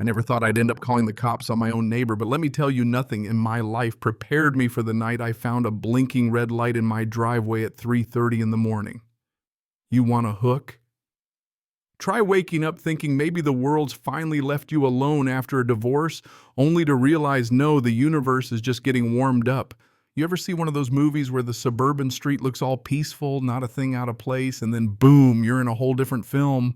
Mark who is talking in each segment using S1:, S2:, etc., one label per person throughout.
S1: I never thought I'd end up calling the cops on my own neighbor, but let me tell you, nothing in my life prepared me for the night I found a blinking red light in my driveway at 3:30 in the morning. You want a hook? Try waking up thinking maybe the world's finally left you alone after a divorce, only to realize no, the universe is just getting warmed up. You ever see one of those movies where the suburban street looks all peaceful, not a thing out of place, and then boom, you're in a whole different film?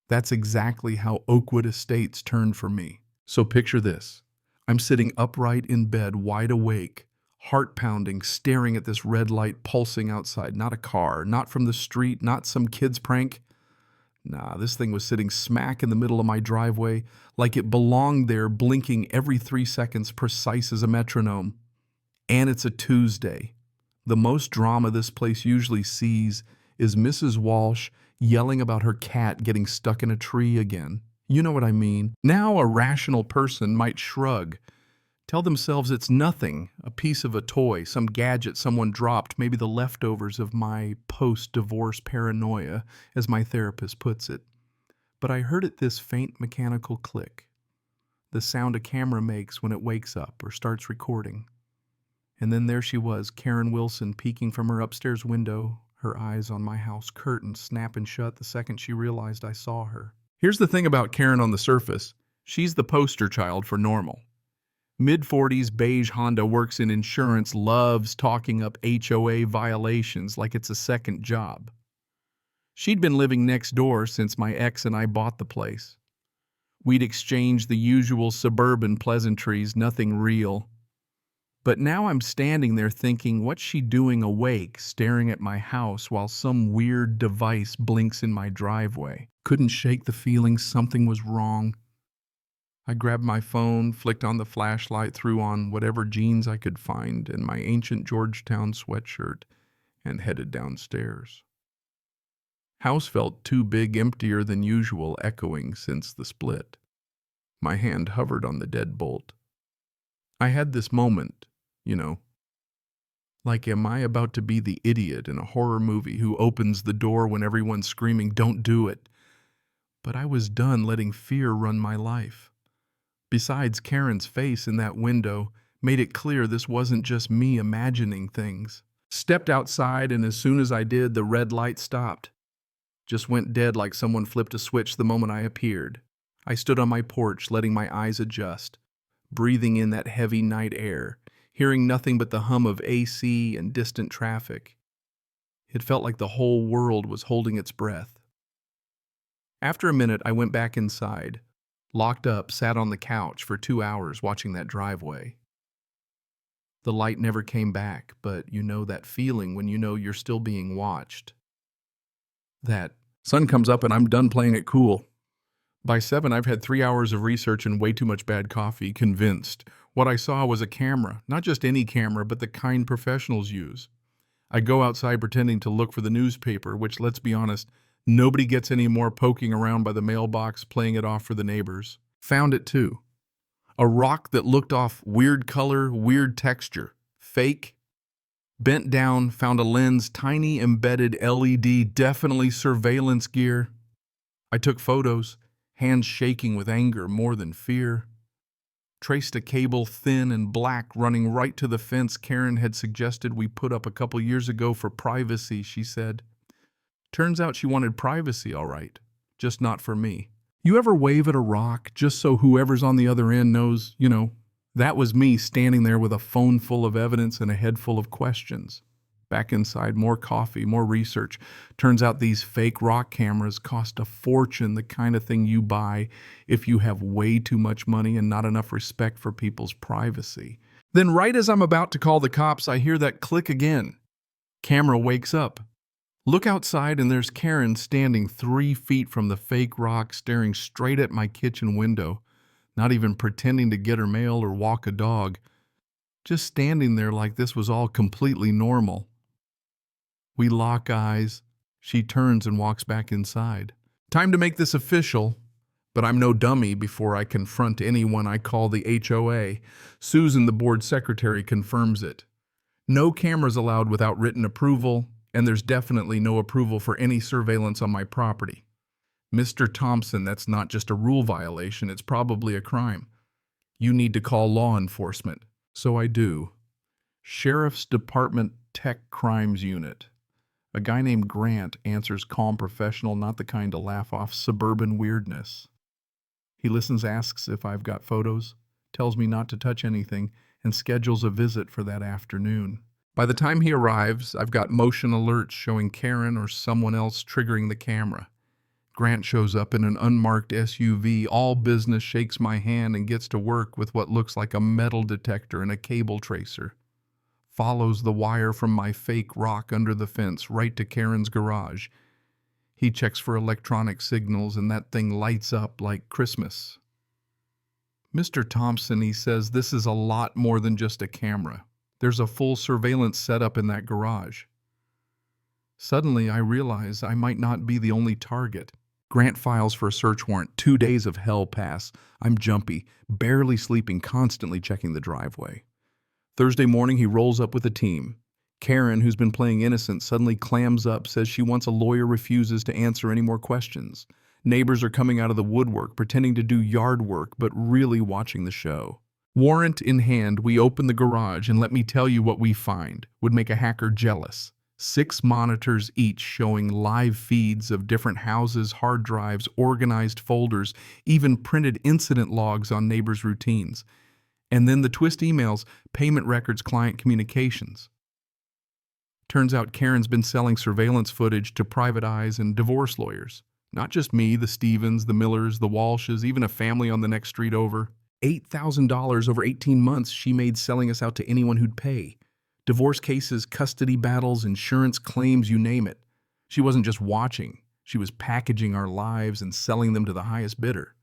S1: That's exactly how Oakwood Estates turned for me. So picture this. I'm sitting upright in bed, wide awake, heart pounding, staring at this red light pulsing outside. Not a car, not from the street, not some kid's prank. Nah, this thing was sitting smack in the middle of my driveway, like it belonged there, blinking every 3 seconds, precise as a metronome. And it's a Tuesday. The most drama this place usually sees is Mrs. Walsh yelling about her cat getting stuck in a tree again. You know what I mean. Now a rational person might shrug, tell themselves it's nothing, a piece of a toy, some gadget someone dropped, maybe the leftovers of my post-divorce paranoia, as my therapist puts it. But I heard this faint mechanical click, the sound a camera makes when it wakes up or starts recording. And then there she was, Karen Wilson, peeking from her upstairs window, her eyes on my house curtain snapping shut the second she realized I saw her. Here's the thing about Karen on the surface. She's the poster child for normal. Mid-40s beige Honda, works in insurance, loves talking up HOA violations like it's a second job. She'd been living next door since my ex and I bought the place. We'd exchanged the usual suburban pleasantries, nothing real. But now I'm standing there thinking, what's she doing awake, staring at my house while some weird device blinks in my driveway? Couldn't shake the feeling something was wrong. I grabbed my phone, flicked on the flashlight, threw on whatever jeans I could find and my ancient Georgetown sweatshirt, and headed downstairs. House felt too big, emptier than usual, echoing since the split. My hand hovered on the deadbolt. I had this moment, like, am I about to be the idiot in a horror movie who opens the door when everyone's screaming, "Don't do it"? But I was done letting fear run my life. Besides, Karen's face in that window made it clear this wasn't just me imagining things. Stepped outside, and as soon as I did, the red light stopped. Just went dead like someone flipped a switch the moment I appeared. I stood on my porch, letting my eyes adjust, breathing in that heavy night air, hearing nothing but the hum of AC and distant traffic. It felt like the whole world was holding its breath. After a minute, I went back inside. Locked up, sat on the couch for 2 hours watching that driveway. The light never came back, but you know that feeling when you know you're still being watched. That sun comes up and I'm done playing it cool. By 7, I've had 3 hours of research and way too much bad coffee, convinced. What I saw was a camera, not just any camera, but the kind professionals use. I go outside pretending to look for the newspaper, which, let's be honest, nobody gets any more poking around by the mailbox, playing it off for the neighbors. Found it too. A rock that looked off, weird color, weird texture. Fake. Bent down, found a lens, tiny embedded LED, definitely surveillance gear. I took photos, hands shaking with anger more than fear. Traced a cable, thin and black, running right to the fence Karen had suggested we put up a couple years ago for privacy, she said. Turns out she wanted privacy, all right, just not for me. You ever wave at a rock just so whoever's on the other end knows, that was me standing there with a phone full of evidence and a head full of questions. Back inside, more coffee, more research. Turns out these fake rock cameras cost a fortune, the kind of thing you buy if you have way too much money and not enough respect for people's privacy. Then right as I'm about to call the cops, I hear that click again. Camera wakes up. Look outside and there's Karen standing 3 feet from the fake rock, staring straight at my kitchen window, not even pretending to get her mail or walk a dog, just standing there like this was all completely normal. We lock eyes. She turns and walks back inside. Time to make this official, but I'm no dummy before I confront anyone I call the HOA. Susan, the board secretary, confirms it. No cameras allowed without written approval, and there's definitely no approval for any surveillance on my property. Mr. Thompson, that's not just a rule violation, it's probably a crime. You need to call law enforcement. So I do. Sheriff's Department Tech Crimes Unit. A guy named Grant answers calm professional, not the kind to laugh off suburban weirdness. He listens, asks if I've got photos, tells me not to touch anything, and schedules a visit for that afternoon. By the time he arrives, I've got motion alerts showing Karen or someone else triggering the camera. Grant shows up in an unmarked SUV. All business shakes my hand and gets to work with what looks like a metal detector and a cable tracer. Follows the wire from my fake rock under the fence right to Karen's garage. He checks for electronic signals and that thing lights up like Christmas. Mr. Thompson, he says, this is a lot more than just a camera. There's a full surveillance setup in that garage. Suddenly, I realize I might not be the only target. Grant files for a search warrant. 2 days of hell pass. I'm jumpy, barely sleeping, constantly checking the driveway. Thursday morning, he rolls up with a team. Karen, who's been playing innocent, suddenly clams up, says she wants a lawyer, refuses to answer any more questions. Neighbors are coming out of the woodwork, pretending to do yard work, but really watching the show. Warrant in hand, we open the garage, and let me tell you what we find would make a hacker jealous. 6 monitors each showing live feeds of different houses, hard drives, organized folders, even printed incident logs on neighbors' routines. And then the twist emails, payment records, client communications. Turns out Karen's been selling surveillance footage to private eyes and divorce lawyers. Not just me, the Stevens, the Millers, the Walshes, even a family on the next street over. $8,000 over 18 months she made selling us out to anyone who'd pay. Divorce cases, custody battles, insurance claims, you name it. She wasn't just watching. She was packaging our lives and selling them to the highest bidder.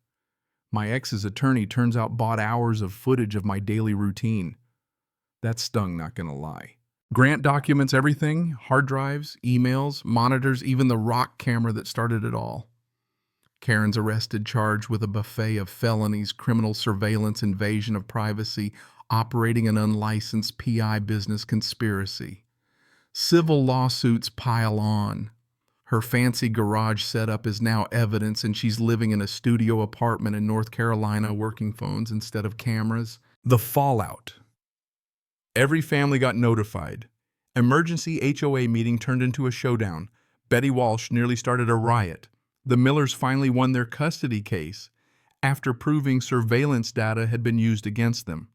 S1: My ex's attorney, turns out, bought hours of footage of my daily routine. That stung, not gonna lie. Grant documents everything, hard drives, emails, monitors, even the rock camera that started it all. Karen's arrested, charged with a buffet of felonies, criminal surveillance, invasion of privacy, operating an unlicensed PI business, conspiracy. Civil lawsuits pile on. Her fancy garage setup is now evidence, and she's living in a studio apartment in North Carolina, working phones instead of cameras. The fallout. Every family got notified. Emergency HOA meeting turned into a showdown. Betty Walsh nearly started a riot. The Millers finally won their custody case after proving surveillance data had been used against them.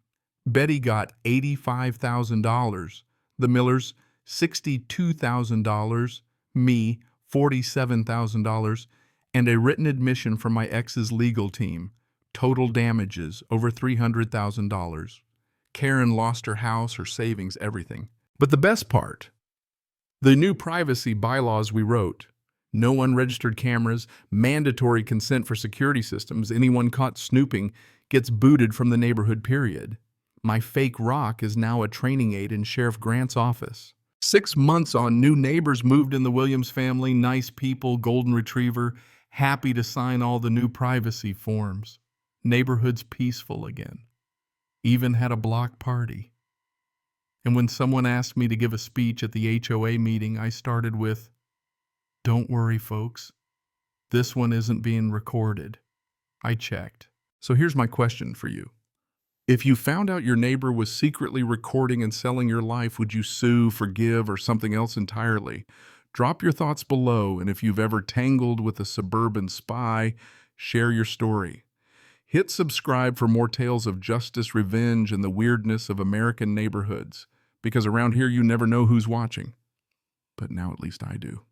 S1: Betty got $85,000, the Millers $62,000, me $47,000, and a written admission from my ex's legal team. Total damages over $300,000. Karen lost her house, her savings, everything. But the best part, the new privacy bylaws we wrote. No unregistered cameras, mandatory consent for security systems. Anyone caught snooping gets booted from the neighborhood, period. My fake rock is now a training aid in Sheriff Grant's office. 6 months on, new neighbors moved in the Williams family, nice people, golden retriever, happy to sign all the new privacy forms. Neighborhood's peaceful again. Even had a block party. And when someone asked me to give a speech at the HOA meeting, I started with, "Don't worry, folks. This one isn't being recorded." I checked. So here's my question for you. If you found out your neighbor was secretly recording and selling your life, would you sue, forgive, or something else entirely? Drop your thoughts below, and if you've ever tangled with a suburban spy, share your story. Hit subscribe for more tales of justice, revenge, and the weirdness of American neighborhoods, because around here you never know who's watching. But now at least I do.